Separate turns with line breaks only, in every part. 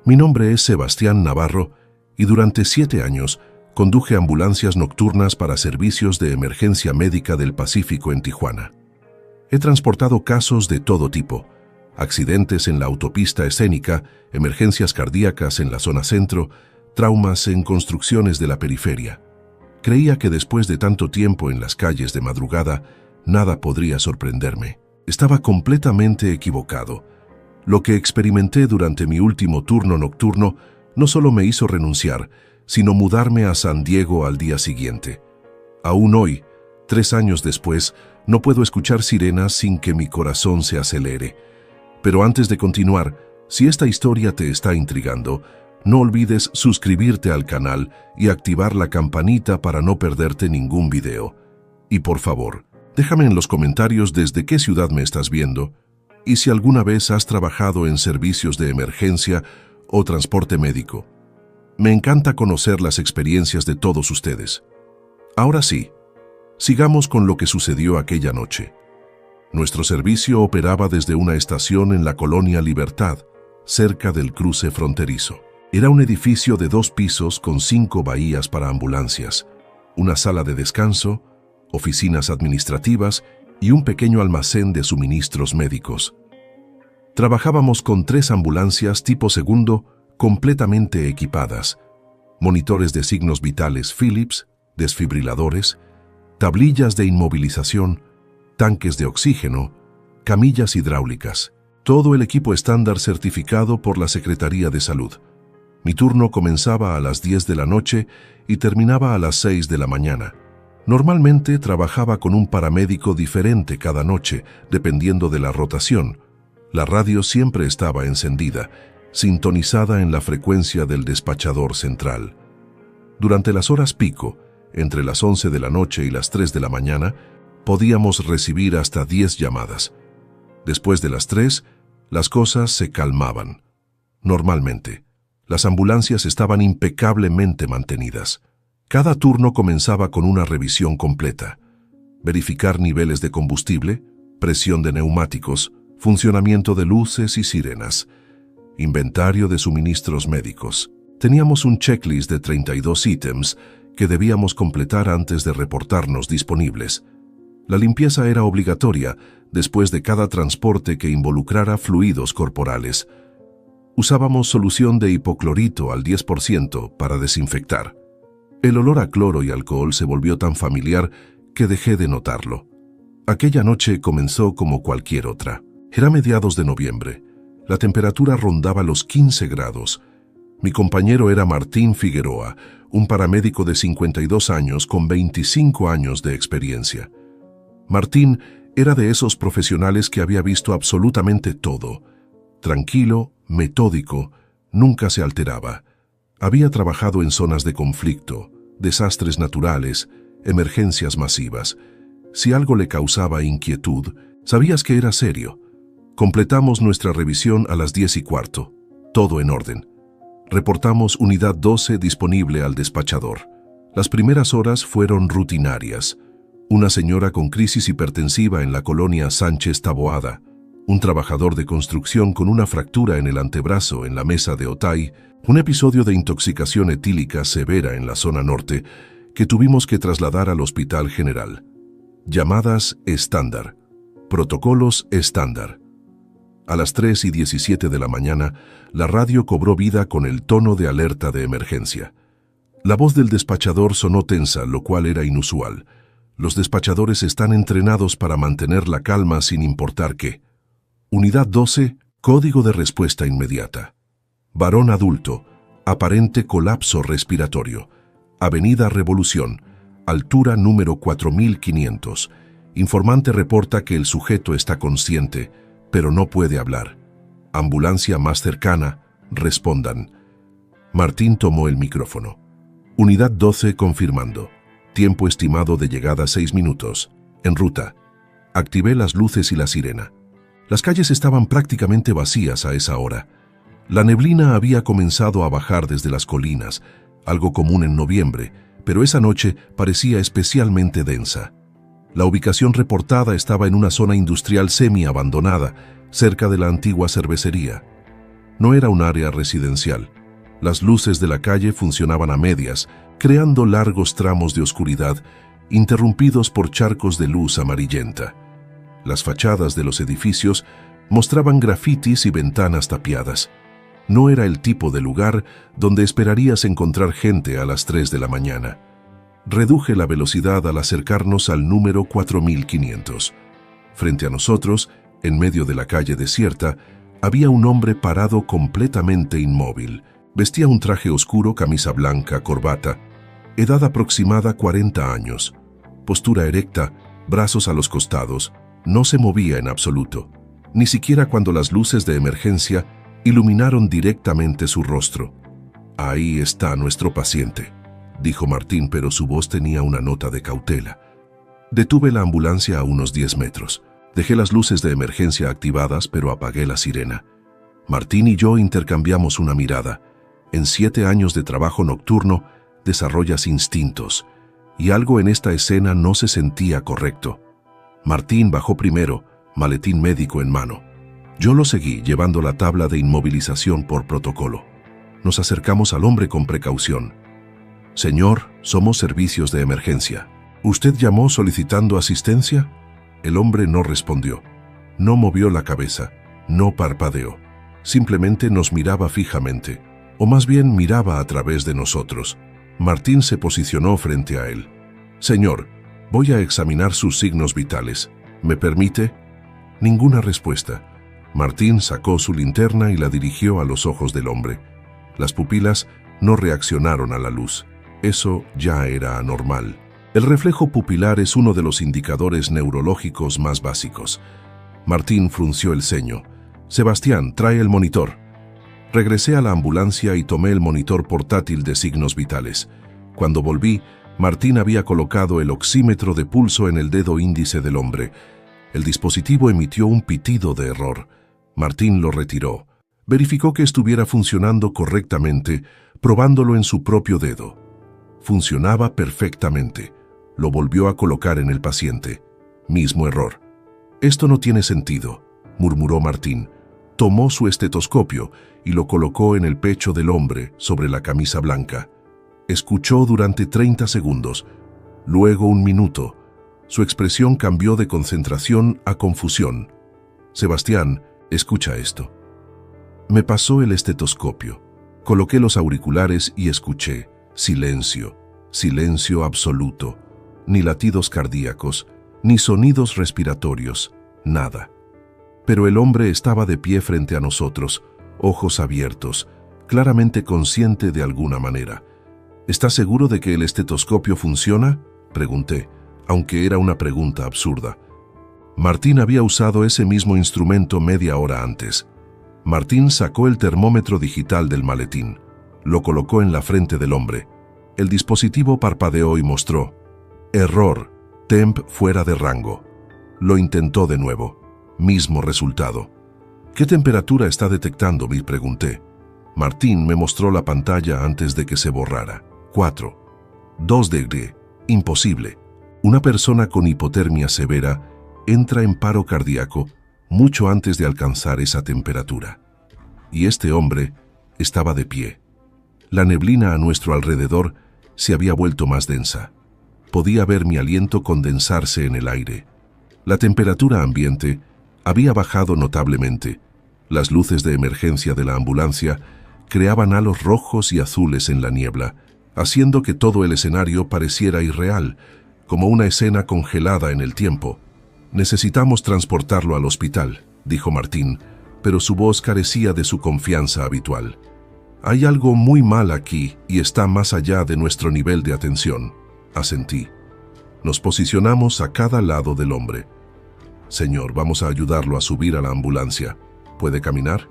Mi nombre es Sebastián Navarro y durante 7 años conduje ambulancias nocturnas para servicios de emergencia médica del Pacífico en Tijuana. He transportado casos de todo tipo: accidentes en la autopista escénica, emergencias cardíacas en la zona centro, traumas en construcciones de la periferia. Creía que después de tanto tiempo en las calles de madrugada, nada podría sorprenderme. Estaba completamente equivocado. Lo que experimenté durante mi último turno nocturno no solo me hizo renunciar, sino mudarme a San Diego al día siguiente. Aún hoy, 3 años después, no puedo escuchar sirenas sin que mi corazón se acelere. Pero antes de continuar, si esta historia te está intrigando, no olvides suscribirte al canal y activar la campanita para no perderte ningún video. Y por favor, déjame en los comentarios desde qué ciudad me estás viendo y si alguna vez has trabajado en servicios de emergencia o transporte médico. Me encanta conocer las experiencias de todos ustedes. Ahora sí, sigamos con lo que sucedió aquella noche. Nuestro servicio operaba desde una estación en la colonia Libertad, cerca del cruce fronterizo. Era un edificio de 2 pisos con 5 bahías para ambulancias, una sala de descanso, oficinas administrativas y un pequeño almacén de suministros médicos. Trabajábamos con 3 ambulancias tipo segundo completamente equipadas, monitores de signos vitales Philips, desfibriladores, tablillas de inmovilización, tanques de oxígeno, camillas hidráulicas, todo el equipo estándar certificado por la Secretaría de Salud. Mi turno comenzaba a las 10 de la noche y terminaba a las 6 de la mañana. Normalmente trabajaba con un paramédico diferente cada noche, dependiendo de la rotación. La radio siempre estaba encendida, sintonizada en la frecuencia del despachador central. Durante las horas pico, entre las 11 de la noche y las 3 de la mañana, podíamos recibir hasta 10 llamadas. Después de las 3, las cosas se calmaban. Normalmente, las ambulancias estaban impecablemente mantenidas. Cada turno comenzaba con una revisión completa: verificar niveles de combustible, presión de neumáticos, funcionamiento de luces y sirenas, inventario de suministros médicos. Teníamos un checklist de 32 ítems que debíamos completar antes de reportarnos disponibles. La limpieza era obligatoria después de cada transporte que involucrara fluidos corporales. Usábamos solución de hipoclorito al 10% para desinfectar. El olor a cloro y alcohol se volvió tan familiar que dejé de notarlo. Aquella noche comenzó como cualquier otra. Era mediados de noviembre. La temperatura rondaba los 15 grados. Mi compañero era Martín Figueroa, un paramédico de 52 años con 25 años de experiencia. Martín era de esos profesionales que había visto absolutamente todo. Tranquilo, metódico, nunca se alteraba. Había trabajado en zonas de conflicto, desastres naturales, emergencias masivas. Si algo le causaba inquietud, sabías que era serio. Completamos nuestra revisión a las 10:15. Todo en orden. Reportamos unidad 12 disponible al despachador. Las primeras horas fueron rutinarias. Una señora con crisis hipertensiva en la colonia Sánchez Taboada, un trabajador de construcción con una fractura en el antebrazo en la mesa de Otay, un episodio de intoxicación etílica severa en la zona norte que tuvimos que trasladar al Hospital General. Llamadas estándar. Protocolos estándar. A las 3:17 de la mañana, la radio cobró vida con el tono de alerta de emergencia. La voz del despachador sonó tensa, lo cual era inusual. Los despachadores están entrenados para mantener la calma sin importar qué. Unidad 12, código de respuesta inmediata. Varón adulto, aparente colapso respiratorio. Avenida Revolución, altura número 4500. Informante reporta que el sujeto está consciente, pero no puede hablar. Ambulancia más cercana, respondan. Martín tomó el micrófono. Unidad 12 confirmando. Tiempo estimado de llegada 6 minutos. En ruta. Activé las luces y la sirena. Las calles estaban prácticamente vacías a esa hora. La neblina había comenzado a bajar desde las colinas, algo común en noviembre, pero esa noche parecía especialmente densa. La ubicación reportada estaba en una zona industrial semi-abandonada, cerca de la antigua cervecería. No era un área residencial. Las luces de la calle funcionaban a medias, creando largos tramos de oscuridad, interrumpidos por charcos de luz amarillenta. Las fachadas de los edificios mostraban grafitis y ventanas tapiadas. No era el tipo de lugar donde esperarías encontrar gente a las 3 de la mañana. Reduje la velocidad al acercarnos al número 4500. Frente a nosotros, en medio de la calle desierta, había un hombre parado completamente inmóvil. Vestía un traje oscuro, camisa blanca, corbata. Edad aproximada 40 años. Postura erecta, brazos a los costados. No se movía en absoluto, ni siquiera cuando las luces de emergencia iluminaron directamente su rostro. «Ahí está nuestro paciente», dijo Martín, pero su voz tenía una nota de cautela. Detuve la ambulancia a unos 10 metros. Dejé las luces de emergencia activadas, pero apagué la sirena. Martín y yo intercambiamos una mirada. En 7 años de trabajo nocturno, desarrollas instintos, y algo en esta escena no se sentía correcto. Martín bajó primero, maletín médico en mano. Yo lo seguí, llevando la tabla de inmovilización por protocolo. Nos acercamos al hombre con precaución. «Señor, somos servicios de emergencia. ¿Usted llamó solicitando asistencia?» El hombre no respondió. No movió la cabeza, no parpadeó. Simplemente nos miraba fijamente, o más bien miraba a través de nosotros. Martín se posicionó frente a él. «Señor, voy a examinar sus signos vitales. ¿Me permite?» Ninguna respuesta. Martín sacó su linterna y la dirigió a los ojos del hombre. Las pupilas no reaccionaron a la luz. Eso ya era anormal. El reflejo pupilar es uno de los indicadores neurológicos más básicos. Martín frunció el ceño. «Sebastián, trae el monitor». Regresé a la ambulancia y tomé el monitor portátil de signos vitales. Cuando volví, Martín había colocado el oxímetro de pulso en el dedo índice del hombre. El dispositivo emitió un pitido de error. Martín lo retiró. Verificó que estuviera funcionando correctamente, probándolo en su propio dedo. Funcionaba perfectamente. Lo volvió a colocar en el paciente. Mismo error. «Esto no tiene sentido», murmuró Martín. Tomó su estetoscopio y lo colocó en el pecho del hombre sobre la camisa blanca. Escuchó durante 30 segundos, luego 1 minuto. Su expresión cambió de concentración a confusión. «Sebastián, escucha esto». Me pasó el estetoscopio. Coloqué los auriculares y escuché. Silencio, silencio absoluto. Ni latidos cardíacos, ni sonidos respiratorios, nada. Pero el hombre estaba de pie frente a nosotros, ojos abiertos, claramente consciente de alguna manera. «¿Estás seguro de que el estetoscopio funciona?», pregunté, aunque era una pregunta absurda. Martín había usado ese mismo instrumento media hora antes. Martín sacó el termómetro digital del maletín. Lo colocó en la frente del hombre. El dispositivo parpadeó y mostró: «Error, temp fuera de rango». Lo intentó de nuevo. Mismo resultado. «¿Qué temperatura está detectando?», me pregunté. Martín me mostró la pantalla antes de que se borrara. 4. 2 degrees. Imposible. Una persona con hipotermia severa entra en paro cardíaco mucho antes de alcanzar esa temperatura. Y este hombre estaba de pie. La neblina a nuestro alrededor se había vuelto más densa. Podía ver mi aliento condensarse en el aire. La temperatura ambiente había bajado notablemente. Las luces de emergencia de la ambulancia creaban halos rojos y azules en la niebla, haciendo que todo el escenario pareciera irreal, como una escena congelada en el tiempo. «Necesitamos transportarlo al hospital», dijo Martín, pero su voz carecía de su confianza habitual. «Hay algo muy mal aquí y está más allá de nuestro nivel de atención», asentí. Nos posicionamos a cada lado del hombre. «Señor, vamos a ayudarlo a subir a la ambulancia. ¿Puede caminar?».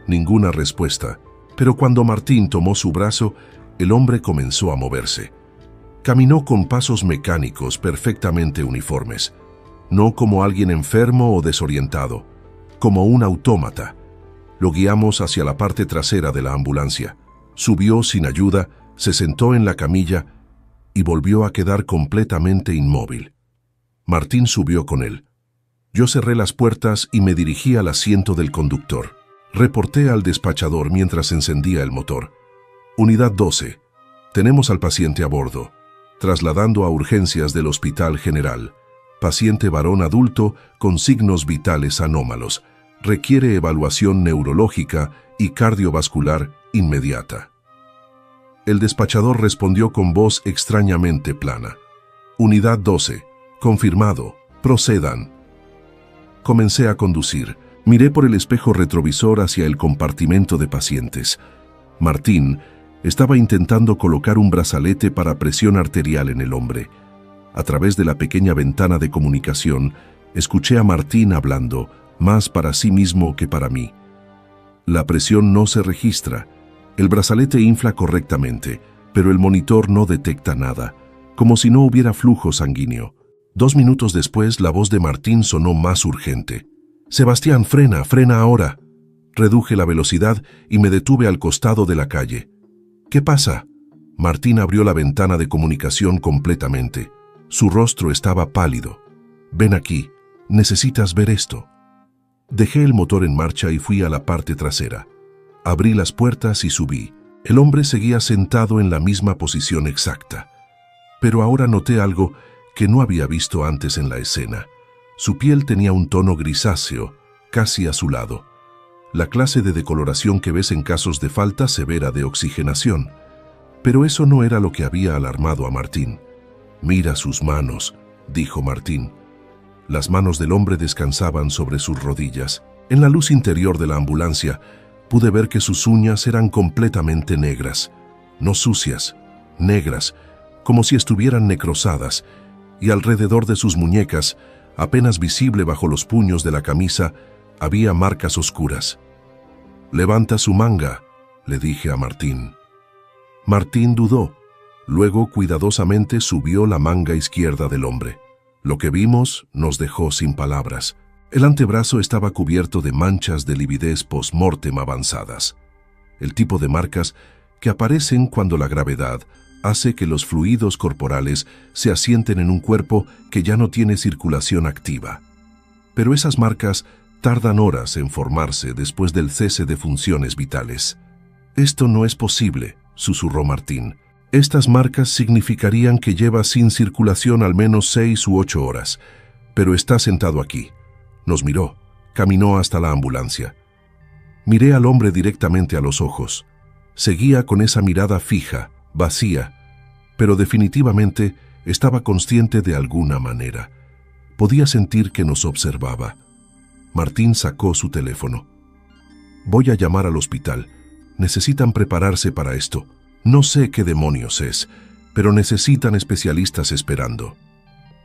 Ninguna respuesta, pero cuando Martín tomó su brazo, el hombre comenzó a moverse. Caminó con pasos mecánicos perfectamente uniformes, no como alguien enfermo o desorientado, como un autómata. Lo guiamos hacia la parte trasera de la ambulancia. Subió sin ayuda, se sentó en la camilla y volvió a quedar completamente inmóvil. Martín subió con él. Yo cerré las puertas y me dirigí al asiento del conductor. Reporté al despachador mientras encendía el motor. Unidad 12. Tenemos al paciente a bordo. Trasladando a urgencias del Hospital General. Paciente varón adulto con signos vitales anómalos. Requiere evaluación neurológica y cardiovascular inmediata. El despachador respondió con voz extrañamente plana. Unidad 12. Confirmado. Procedan. Comencé a conducir. Miré por el espejo retrovisor hacia el compartimento de pacientes. Martín estaba intentando colocar un brazalete para presión arterial en el hombre. A través de la pequeña ventana de comunicación, escuché a Martín hablando, más para sí mismo que para mí. La presión no se registra. El brazalete infla correctamente, pero el monitor no detecta nada, como si no hubiera flujo sanguíneo. 2 minutos después, la voz de Martín sonó más urgente. «Sebastián, frena, frena ahora». Reduje la velocidad y me detuve al costado de la calle. «¿Qué pasa?» Martín abrió la ventana de comunicación completamente. Su rostro estaba pálido. «Ven aquí, necesitas ver esto». Dejé el motor en marcha y fui a la parte trasera. Abrí las puertas y subí. El hombre seguía sentado en la misma posición exacta. Pero ahora noté algo que no había visto antes en la escena. Su piel tenía un tono grisáceo, casi azulado. La clase de decoloración que ves en casos de falta severa de oxigenación. Pero eso no era lo que había alarmado a Martín. «Mira sus manos», dijo Martín. Las manos del hombre descansaban sobre sus rodillas. En la luz interior de la ambulancia, pude ver que sus uñas eran completamente negras. No sucias, negras, como si estuvieran necrosadas, y alrededor de sus muñecas, apenas visible bajo los puños de la camisa, había marcas oscuras. «Levanta su manga», le dije a Martín. Martín dudó. Luego cuidadosamente subió la manga izquierda del hombre. Lo que vimos nos dejó sin palabras. El antebrazo estaba cubierto de manchas de lividez post-mortem avanzadas. El tipo de marcas que aparecen cuando la gravedad hace que los fluidos corporales se asienten en un cuerpo que ya no tiene circulación activa. Pero esas marcas tardan horas en formarse después del cese de funciones vitales. «Esto no es posible», susurró Martín. «Estas marcas significarían que lleva sin circulación al menos 6 u 8 horas, pero está sentado aquí». Nos miró, caminó hasta la ambulancia. Miré al hombre directamente a los ojos. Seguía con esa mirada fija, vacía, pero definitivamente estaba consciente de alguna manera. Podía sentir que nos observaba. Martín sacó su teléfono. «Voy a llamar al hospital. Necesitan prepararse para esto. No sé qué demonios es, pero necesitan especialistas esperando».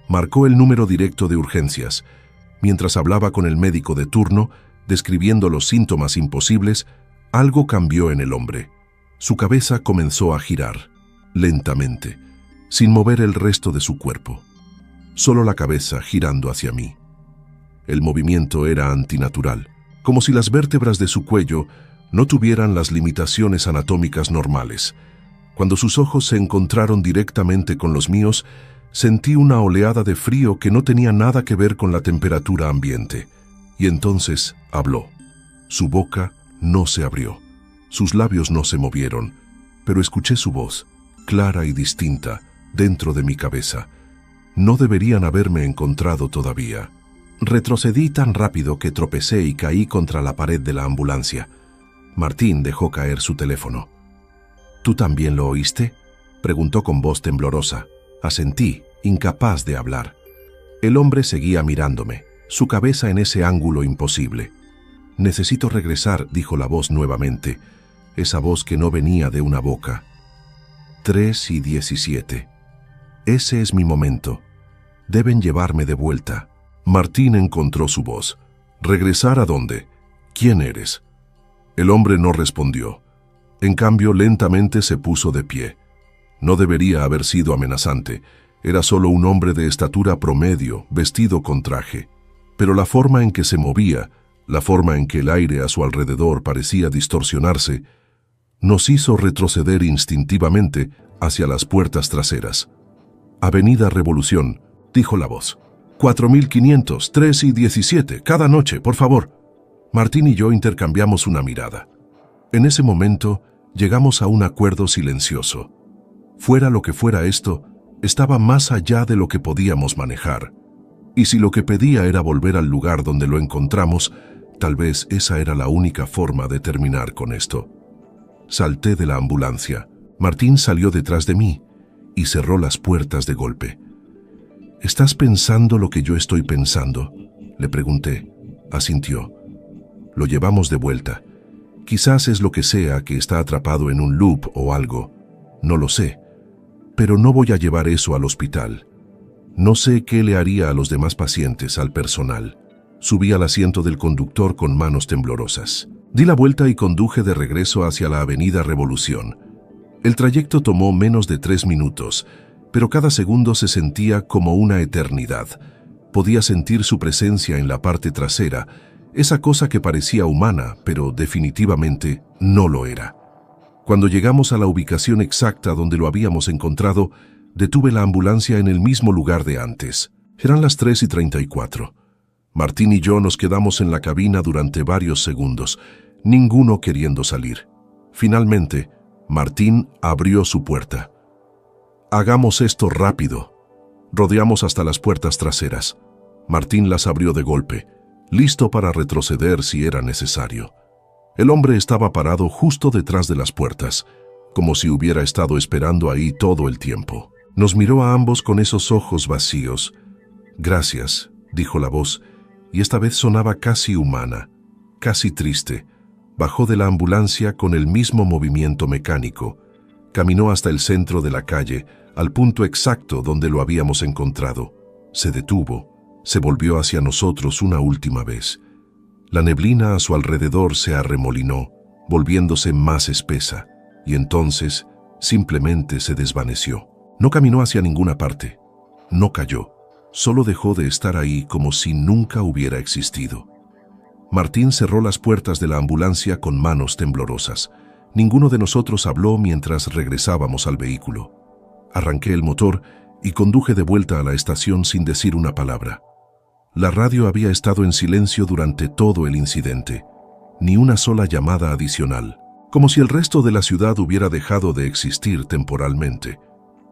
Marcó el número directo de urgencias. Mientras hablaba con el médico de turno, describiendo los síntomas imposibles, algo cambió en el hombre. Su cabeza comenzó a girar, lentamente, sin mover el resto de su cuerpo. Solo la cabeza girando hacia mí. El movimiento era antinatural, como si las vértebras de su cuello no tuvieran las limitaciones anatómicas normales. Cuando sus ojos se encontraron directamente con los míos, sentí una oleada de frío que no tenía nada que ver con la temperatura ambiente. Y entonces habló. Su boca no se abrió. Sus labios no se movieron, pero escuché su voz, clara y distinta, dentro de mi cabeza. No deberían haberme encontrado todavía. Retrocedí tan rápido que tropecé y caí contra la pared de la ambulancia. Martín dejó caer su teléfono. «¿Tú también lo oíste?», preguntó con voz temblorosa. Asentí, incapaz de hablar. El hombre seguía mirándome, su cabeza en ese ángulo imposible. «Necesito regresar», dijo la voz nuevamente, esa voz que no venía de una boca. 3:17. Ese es mi momento. Deben llevarme de vuelta. Martín encontró su voz. «¿Regresar a dónde? ¿Quién eres?». El hombre no respondió. En cambio, lentamente se puso de pie. No debería haber sido amenazante. Era solo un hombre de estatura promedio, vestido con traje. Pero la forma en que se movía, la forma en que el aire a su alrededor parecía distorsionarse, nos hizo retroceder instintivamente hacia las puertas traseras. «Avenida Revolución», dijo la voz. 4500, 3:17, cada noche, por favor». Martín y yo intercambiamos una mirada. En ese momento, llegamos a un acuerdo silencioso. Fuera lo que fuera esto, estaba más allá de lo que podíamos manejar. Y si lo que pedía era volver al lugar donde lo encontramos, tal vez esa era la única forma de terminar con esto. Salté de la ambulancia. Martín salió detrás de mí y cerró las puertas de golpe. ¿Estás pensando lo que yo estoy pensando?, le pregunté. Asintió. Lo llevamos de vuelta. Quizás es lo que sea que está atrapado en un loop o algo. No lo sé. Pero no voy a llevar eso al hospital. No sé qué le haría a los demás pacientes, al personal. Subí al asiento del conductor con manos temblorosas. Di la vuelta y conduje de regreso hacia la avenida Revolución. El trayecto tomó menos de 3 minutos, pero cada segundo se sentía como una eternidad. Podía sentir su presencia en la parte trasera, esa cosa que parecía humana, pero definitivamente no lo era. Cuando llegamos a la ubicación exacta donde lo habíamos encontrado, detuve la ambulancia en el mismo lugar de antes. Eran las 3:34. Martín y yo nos quedamos en la cabina durante varios segundos, ninguno queriendo salir. Finalmente, Martín abrió su puerta. «Hagamos esto rápido». Rodeamos hasta las puertas traseras. Martín las abrió de golpe, listo para retroceder si era necesario. El hombre estaba parado justo detrás de las puertas, como si hubiera estado esperando ahí todo el tiempo. Nos miró a ambos con esos ojos vacíos. «Gracias», dijo la voz, y esta vez sonaba casi humana, casi triste. Bajó de la ambulancia con el mismo movimiento mecánico. Caminó hasta el centro de la calle, al punto exacto donde lo habíamos encontrado. Se detuvo, se volvió hacia nosotros una última vez. La neblina a su alrededor se arremolinó, volviéndose más espesa, y entonces simplemente se desvaneció. No caminó hacia ninguna parte, no cayó, solo dejó de estar ahí como si nunca hubiera existido. Martín cerró las puertas de la ambulancia con manos temblorosas. Ninguno de nosotros habló mientras regresábamos al vehículo. Arranqué el motor y conduje de vuelta a la estación sin decir una palabra. La radio había estado en silencio durante todo el incidente. Ni una sola llamada adicional, como si el resto de la ciudad hubiera dejado de existir temporalmente.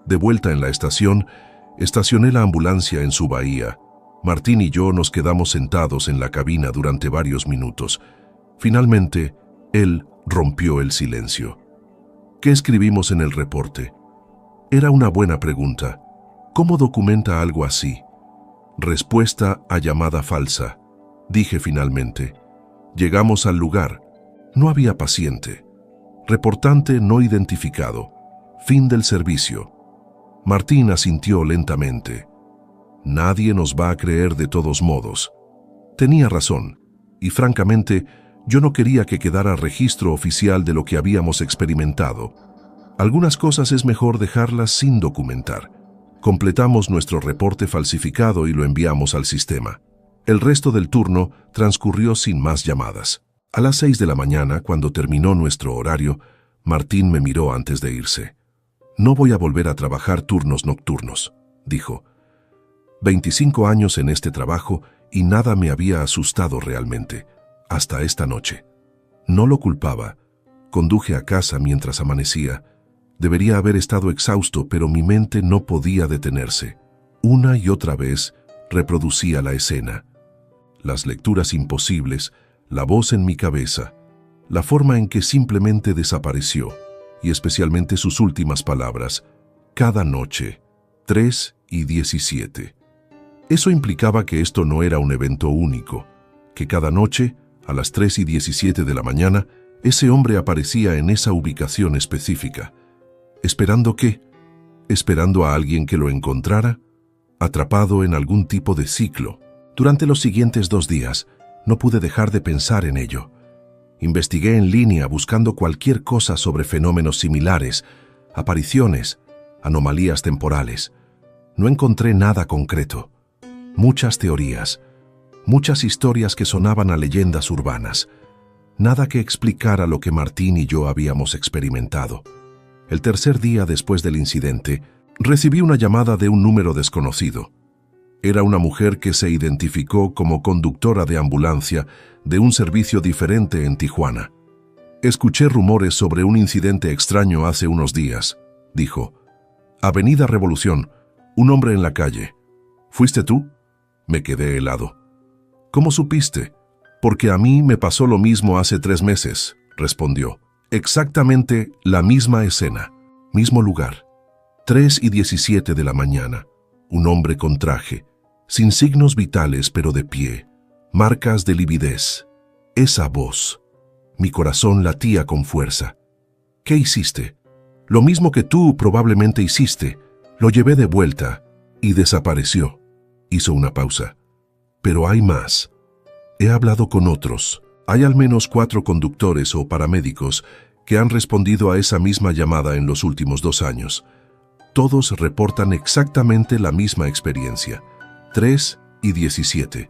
De vuelta en la estación, estacioné la ambulancia en su bahía. Martín y yo nos quedamos sentados en la cabina durante varios minutos. Finalmente, él rompió el silencio. ¿Qué escribimos en el reporte? Era una buena pregunta. ¿Cómo documenta algo así? Respuesta a llamada falsa. Dije finalmente. Llegamos al lugar. No había paciente. Reportante no identificado. Fin del servicio. Martín asintió lentamente. Nadie nos va a creer de todos modos. Tenía razón, y francamente, yo no quería que quedara registro oficial de lo que habíamos experimentado. Algunas cosas es mejor dejarlas sin documentar. Completamos nuestro reporte falsificado y lo enviamos al sistema. El resto del turno transcurrió sin más llamadas. A las 6 de la mañana, cuando terminó nuestro horario, Martín me miró antes de irse. «No voy a volver a trabajar turnos nocturnos», dijo. 25 años en este trabajo y nada me había asustado realmente, hasta esta noche. No lo culpaba. Conduje a casa mientras amanecía. Debería haber estado exhausto, pero mi mente no podía detenerse. Una y otra vez reproducía la escena. Las lecturas imposibles, la voz en mi cabeza, la forma en que simplemente desapareció, y especialmente sus últimas palabras, cada noche, 3:17. Eso implicaba que esto no era un evento único, que cada noche, a las 3:17 de la mañana, ese hombre aparecía en esa ubicación específica. ¿Esperando qué? ¿Esperando a alguien que lo encontrara? Atrapado en algún tipo de ciclo. Durante los siguientes 2 días, no pude dejar de pensar en ello. Investigué en línea buscando cualquier cosa sobre fenómenos similares, apariciones, anomalías temporales. No encontré nada concreto. Muchas teorías, muchas historias que sonaban a leyendas urbanas. Nada que explicara lo que Martín y yo habíamos experimentado. El tercer día después del incidente, recibí una llamada de un número desconocido. Era una mujer que se identificó como conductora de ambulancia de un servicio diferente en Tijuana. Escuché rumores sobre un incidente extraño hace unos días, dijo. Avenida Revolución, un hombre en la calle. ¿Fuiste tú? Me quedé helado. ¿Cómo supiste? Porque a mí me pasó lo mismo hace 3 meses, respondió. Exactamente la misma escena, mismo lugar. 3:17 de la mañana. Un hombre con traje, sin signos vitales pero de pie, marcas de lividez. Esa voz. Mi corazón latía con fuerza. ¿Qué hiciste? Lo mismo que tú probablemente hiciste. Lo llevé de vuelta y desapareció. Hizo una pausa. Pero hay más. He hablado con otros. Hay al menos 4 conductores o paramédicos que han respondido a esa misma llamada en los últimos 2 años. Todos reportan exactamente la misma experiencia. 3:17.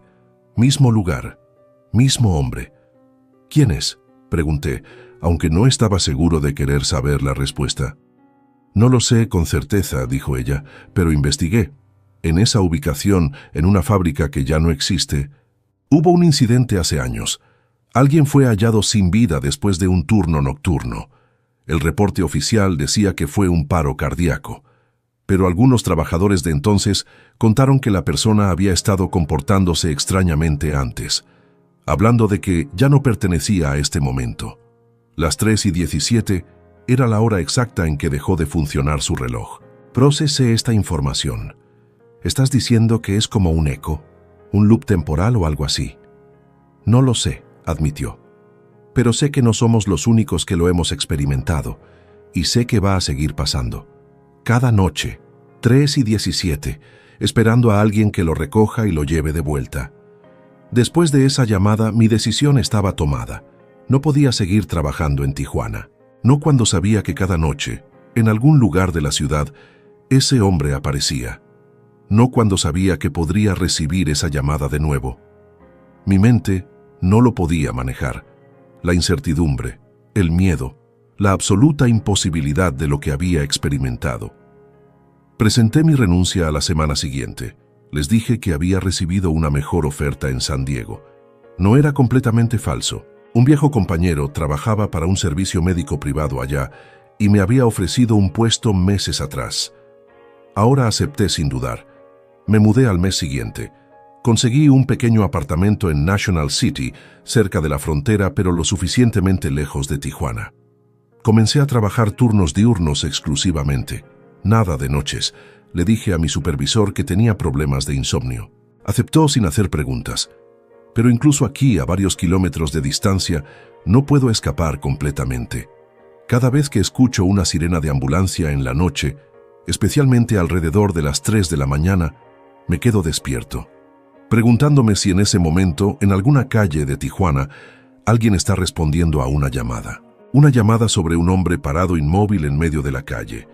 Mismo lugar. Mismo hombre. ¿Quién es? Pregunté, aunque no estaba seguro de querer saber la respuesta. No lo sé con certeza, dijo ella, pero investigué. En esa ubicación, en una fábrica que ya no existe, hubo un incidente hace años. Alguien fue hallado sin vida después de un turno nocturno. El reporte oficial decía que fue un paro cardíaco, pero algunos trabajadores de entonces contaron que la persona había estado comportándose extrañamente antes, hablando de que ya no pertenecía a este momento. Las 3:17 era la hora exacta en que dejó de funcionar su reloj. Procesé esta información. ¿Estás diciendo que es como un eco, un loop temporal o algo así? No lo sé, admitió. Pero sé que no somos los únicos que lo hemos experimentado, y sé que va a seguir pasando. Cada noche, 3:17, esperando a alguien que lo recoja y lo lleve de vuelta. Después de esa llamada, mi decisión estaba tomada. No podía seguir trabajando en Tijuana. No cuando sabía que cada noche, en algún lugar de la ciudad, ese hombre aparecía. No cuando sabía que podría recibir esa llamada de nuevo. Mi mente no lo podía manejar. La incertidumbre, el miedo, la absoluta imposibilidad de lo que había experimentado. Presenté mi renuncia a la semana siguiente. Les dije que había recibido una mejor oferta en San Diego. No era completamente falso. Un viejo compañero trabajaba para un servicio médico privado allá y me había ofrecido un puesto meses atrás. Ahora acepté sin dudar. Me mudé al mes siguiente. Conseguí un pequeño apartamento en National City, cerca de la frontera, pero lo suficientemente lejos de Tijuana. Comencé a trabajar turnos diurnos exclusivamente. Nada de noches. Le dije a mi supervisor que tenía problemas de insomnio. Aceptó sin hacer preguntas. Pero incluso aquí, a varios kilómetros de distancia, no puedo escapar completamente. Cada vez que escucho una sirena de ambulancia en la noche, especialmente alrededor de las 3 de la mañana, me quedo despierto, preguntándome si en ese momento, en alguna calle de Tijuana, alguien está respondiendo a una llamada. Una llamada sobre un hombre parado inmóvil en medio de la calle.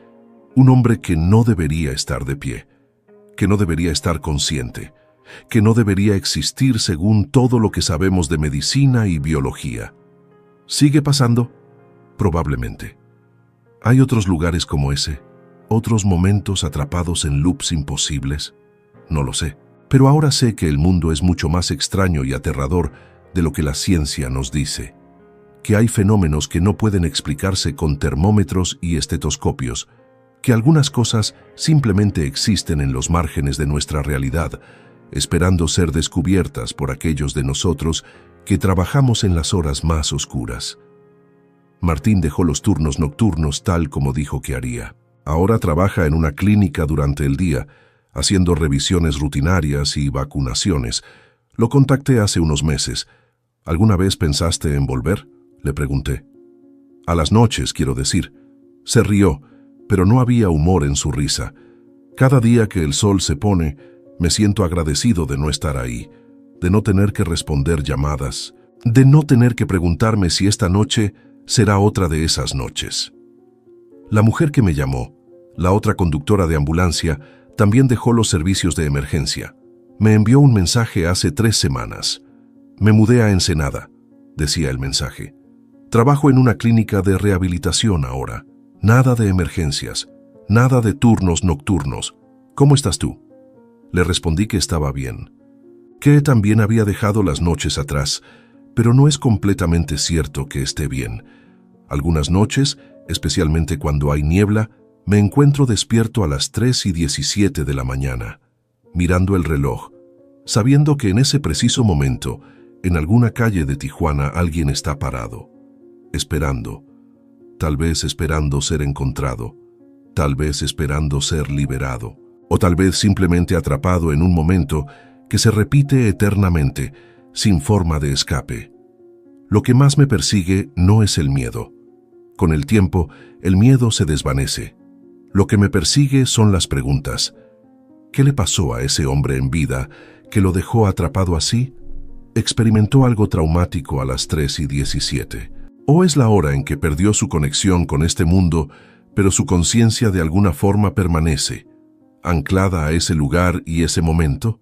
Un hombre que no debería estar de pie, que no debería estar consciente, que no debería existir según todo lo que sabemos de medicina y biología. ¿Sigue pasando? Probablemente. ¿Hay otros lugares como ese? ¿Otros momentos atrapados en loops imposibles? No lo sé. Pero ahora sé que el mundo es mucho más extraño y aterrador de lo que la ciencia nos dice. Que hay fenómenos que no pueden explicarse con termómetros y estetoscopios, que algunas cosas simplemente existen en los márgenes de nuestra realidad, esperando ser descubiertas por aquellos de nosotros que trabajamos en las horas más oscuras. Martín dejó los turnos nocturnos tal como dijo que haría. Ahora trabaja en una clínica durante el día, haciendo revisiones rutinarias y vacunaciones. Lo contacté hace unos meses. ¿Alguna vez pensaste en volver?, le pregunté. A las noches, quiero decir. Se rió, pero no había humor en su risa. Cada día que el sol se pone, me siento agradecido de no estar ahí, de no tener que responder llamadas, de no tener que preguntarme si esta noche será otra de esas noches. La mujer que me llamó, la otra conductora de ambulancia, también dejó los servicios de emergencia. Me envió un mensaje hace 3 semanas. Me mudé a Ensenada, decía el mensaje. Trabajo en una clínica de rehabilitación ahora. Nada de emergencias, nada de turnos nocturnos. ¿Cómo estás tú? Le respondí que estaba bien, que también había dejado las noches atrás, pero no es completamente cierto que esté bien. Algunas noches, especialmente cuando hay niebla, me encuentro despierto a las 3:17 de la mañana, mirando el reloj, sabiendo que en ese preciso momento, en alguna calle de Tijuana alguien está parado, esperando, tal vez esperando ser encontrado, tal vez esperando ser liberado, o tal vez simplemente atrapado en un momento que se repite eternamente, sin forma de escape. Lo que más me persigue no es el miedo. Con el tiempo, el miedo se desvanece. Lo que me persigue son las preguntas. ¿Qué le pasó a ese hombre en vida que lo dejó atrapado así? ¿Experimentó algo traumático a las 3:17? ¿O es la hora en que perdió su conexión con este mundo, pero su conciencia de alguna forma permanece, anclada a ese lugar y ese momento?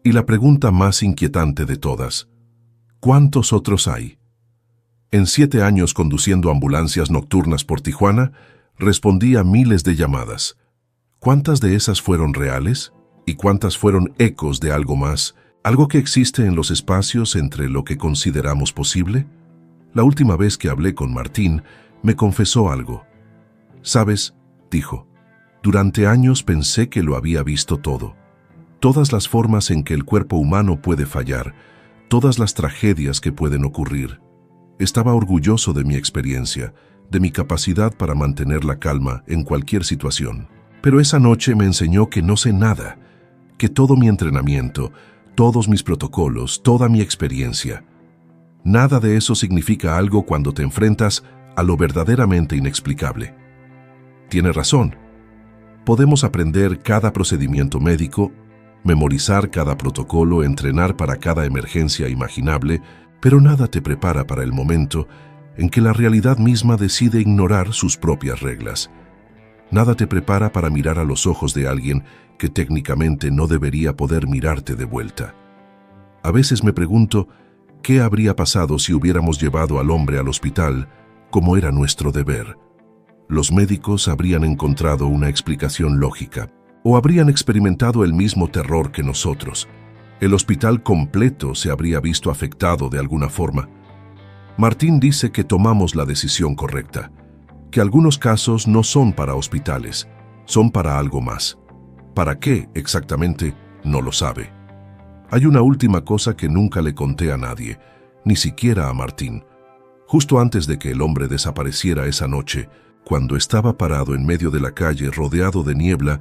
Y la pregunta más inquietante de todas, ¿cuántos otros hay? En 7 años conduciendo ambulancias nocturnas por Tijuana, respondí a miles de llamadas. ¿Cuántas de esas fueron reales? ¿Y cuántas fueron ecos de algo más, algo que existe en los espacios entre lo que consideramos posible? La última vez que hablé con Martín, me confesó algo. «¿Sabes?», dijo, «durante años pensé que lo había visto todo. Todas las formas en que el cuerpo humano puede fallar, todas las tragedias que pueden ocurrir. Estaba orgulloso de mi experiencia, de mi capacidad para mantener la calma en cualquier situación. Pero esa noche me enseñó que no sé nada, que todo mi entrenamiento, todos mis protocolos, toda mi experiencia, nada de eso significa algo cuando te enfrentas a lo verdaderamente inexplicable». Tiene razón. Podemos aprender cada procedimiento médico, memorizar cada protocolo, entrenar para cada emergencia imaginable, pero nada te prepara para el momento en que la realidad misma decide ignorar sus propias reglas. Nada te prepara para mirar a los ojos de alguien que técnicamente no debería poder mirarte de vuelta. A veces me pregunto, ¿qué habría pasado si hubiéramos llevado al hombre al hospital como era nuestro deber? Los médicos habrían encontrado una explicación lógica, o habrían experimentado el mismo terror que nosotros. El hospital completo se habría visto afectado de alguna forma. Martín dice que tomamos la decisión correcta, que algunos casos no son para hospitales, son para algo más. ¿Para qué exactamente? No lo sabe. Hay una última cosa que nunca le conté a nadie, ni siquiera a Martín. Justo antes de que el hombre desapareciera esa noche, cuando estaba parado en medio de la calle rodeado de niebla,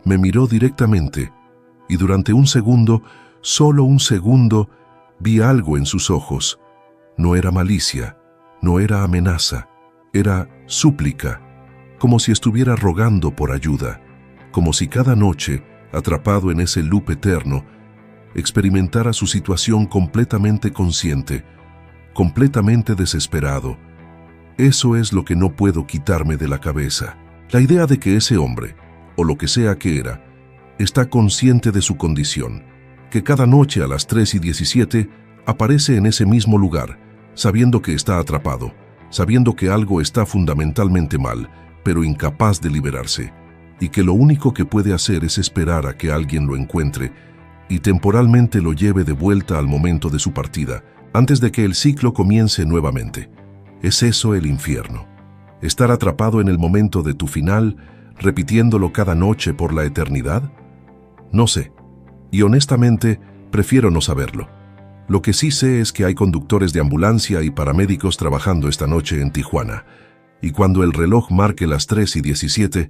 me miró directamente y durante un segundo, solo un segundo, vi algo en sus ojos. No era malicia, no era amenaza, era súplica, como si estuviera rogando por ayuda, como si cada noche, atrapado en ese loop eterno, experimentara su situación completamente consciente, completamente desesperado. Eso es lo que no puedo quitarme de la cabeza. La idea de que ese hombre, o lo que sea que era, está consciente de su condición, que cada noche a las 3:17 aparece en ese mismo lugar, sabiendo que está atrapado, sabiendo que algo está fundamentalmente mal, pero incapaz de liberarse, y que lo único que puede hacer es esperar a que alguien lo encuentre y temporalmente lo lleve de vuelta al momento de su partida, antes de que el ciclo comience nuevamente. ¿Es eso el infierno? ¿Estar atrapado en el momento de tu final, repitiéndolo cada noche por la eternidad? No sé, y honestamente prefiero no saberlo. Lo que sí sé es que hay conductores de ambulancia y paramédicos trabajando esta noche en Tijuana, y cuando el reloj marque las 3:17,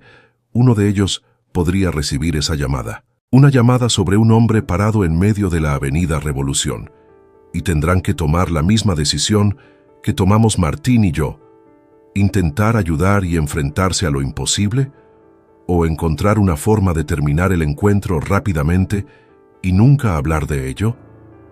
uno de ellos podría recibir esa llamada. Una llamada sobre un hombre parado en medio de la Avenida Revolución, y tendrán que tomar la misma decisión que tomamos Martín y yo: intentar ayudar y enfrentarse a lo imposible, o encontrar una forma de terminar el encuentro rápidamente y nunca hablar de ello.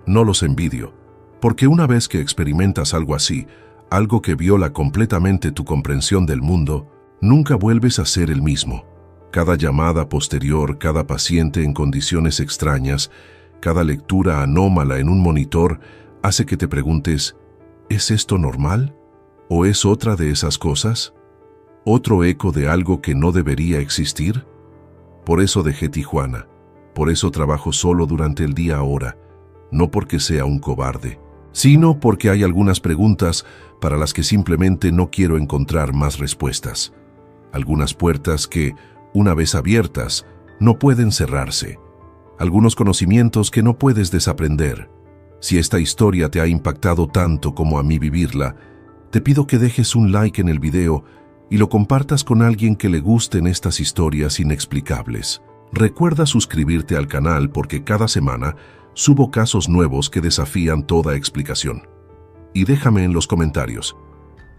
No los envidio, porque una vez que experimentas algo así, algo que viola completamente tu comprensión del mundo, nunca vuelves a ser el mismo. Cada llamada posterior, cada paciente en condiciones extrañas, cada lectura anómala en un monitor hace que te preguntes, ¿es esto normal? ¿O es otra de esas cosas? ¿Otro eco de algo que no debería existir? Por eso dejé Tijuana. Por eso trabajo solo durante el día ahora, no porque sea un cobarde, sino porque hay algunas preguntas para las que simplemente no quiero encontrar más respuestas. Algunas puertas que, una vez abiertas, no pueden cerrarse. Algunos conocimientos que no puedes desaprender. Si esta historia te ha impactado tanto como a mí vivirla, te pido que dejes un like en el video y lo compartas con alguien que le gusten estas historias inexplicables. Recuerda suscribirte al canal porque cada semana subo casos nuevos que desafían toda explicación. Y déjame en los comentarios,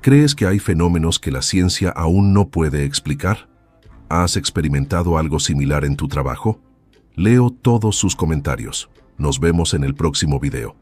¿crees que hay fenómenos que la ciencia aún no puede explicar? ¿Has experimentado algo similar en tu trabajo? Leo todos sus comentarios. Nos vemos en el próximo video.